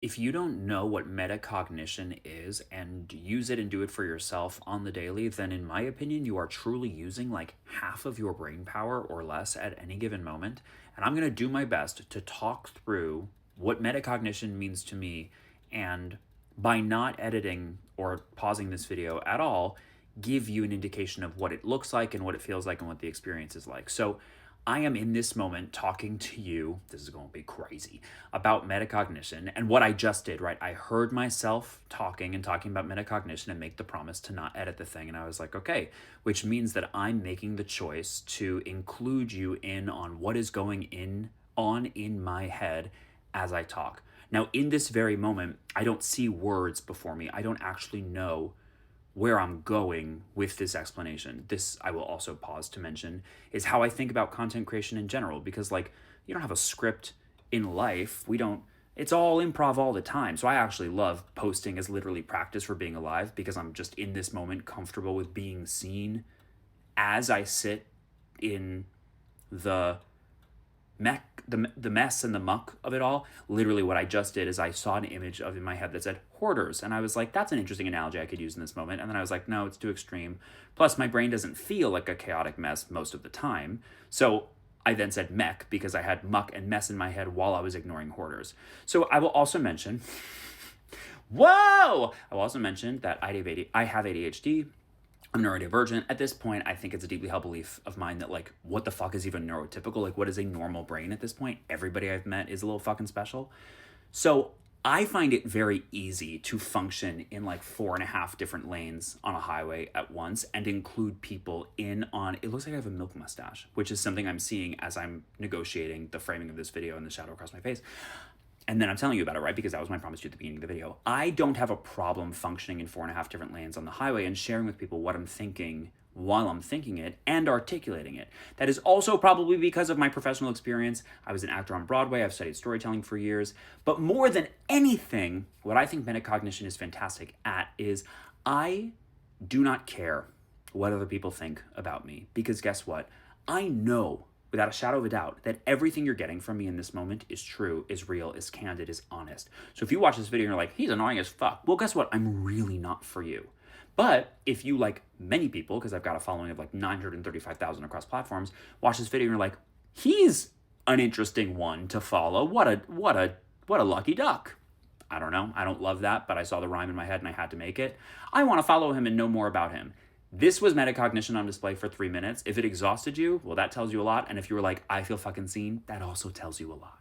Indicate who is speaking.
Speaker 1: If you don't know what metacognition is and use it and do it for yourself on the daily, then in my opinion, you are truly using like half of your brain power or less at any given moment. And I'm going to do my best to talk through what metacognition means to me. And by not editing or pausing this video at all, give you an indication of what it looks like and what it feels like and what the experience is like. So I am in this moment talking to you, this is going to be crazy, about metacognition and what I just did, right? I heard myself talking about metacognition and make the promise to not edit the thing. And I was like, okay, which means that I'm making the choice to include you in on what is going on in my head as I talk. Now, in this very moment, I don't see words before me. I don't actually know where I'm going with this explanation. This, I will also pause to mention, is how I think about content creation in general, because like you don't have a script in life. It's all improv all the time. So I actually love posting as literally practice for being alive because I'm just in this moment comfortable with being seen as I sit in the the mess and the muck of it all. Literally what I just did is I saw an image of in my head that said hoarders, and I was like, that's an interesting analogy I could use in this moment. And then I was like, no, it's too extreme. Plus my brain doesn't feel like a chaotic mess most of the time. So I then said mech because I had muck and mess in my head while I was ignoring hoarders. So I will also mention whoa, I will also mention that I have ADHD. I'm neurodivergent. At this point, I think it's a deeply held belief of mine that, like, what the fuck is even neurotypical? Like, what is a normal brain at this point? Everybody I've met is a little fucking special. So I find it very easy to function in like 4.5 different lanes on a highway at once and include people in on, it looks like I have a milk mustache, which is something I'm seeing as I'm negotiating the framing of this video and the shadow across my face. And then I'm telling you about it, right? Because that was my promise to you at the beginning of the video. I don't have a problem functioning in 4.5 different lanes on the highway and sharing with people what I'm thinking while I'm thinking it and articulating it. That is also probably because of my professional experience. I was an actor on Broadway. I've studied storytelling for years. But more than anything, what I think metacognition is fantastic at is I do not care what other people think about me. Because guess what? I know without a shadow of a doubt that everything you're getting from me in this moment is true, is real, is candid, is honest. So if you watch this video and you're like, he's annoying as fuck, well, guess what? I'm really not for you. But if you, like many people, because I've got a following of like 935,000 across platforms, watch this video and you're like, he's an interesting one to follow. What a lucky duck. I don't know. I don't love that, but I saw the rhyme in my head and I had to make it. I want to follow him and know more about him. This was metacognition on display for 3 minutes. If it exhausted you, well, that tells you a lot. And if you were like, I feel fucking seen, that also tells you a lot.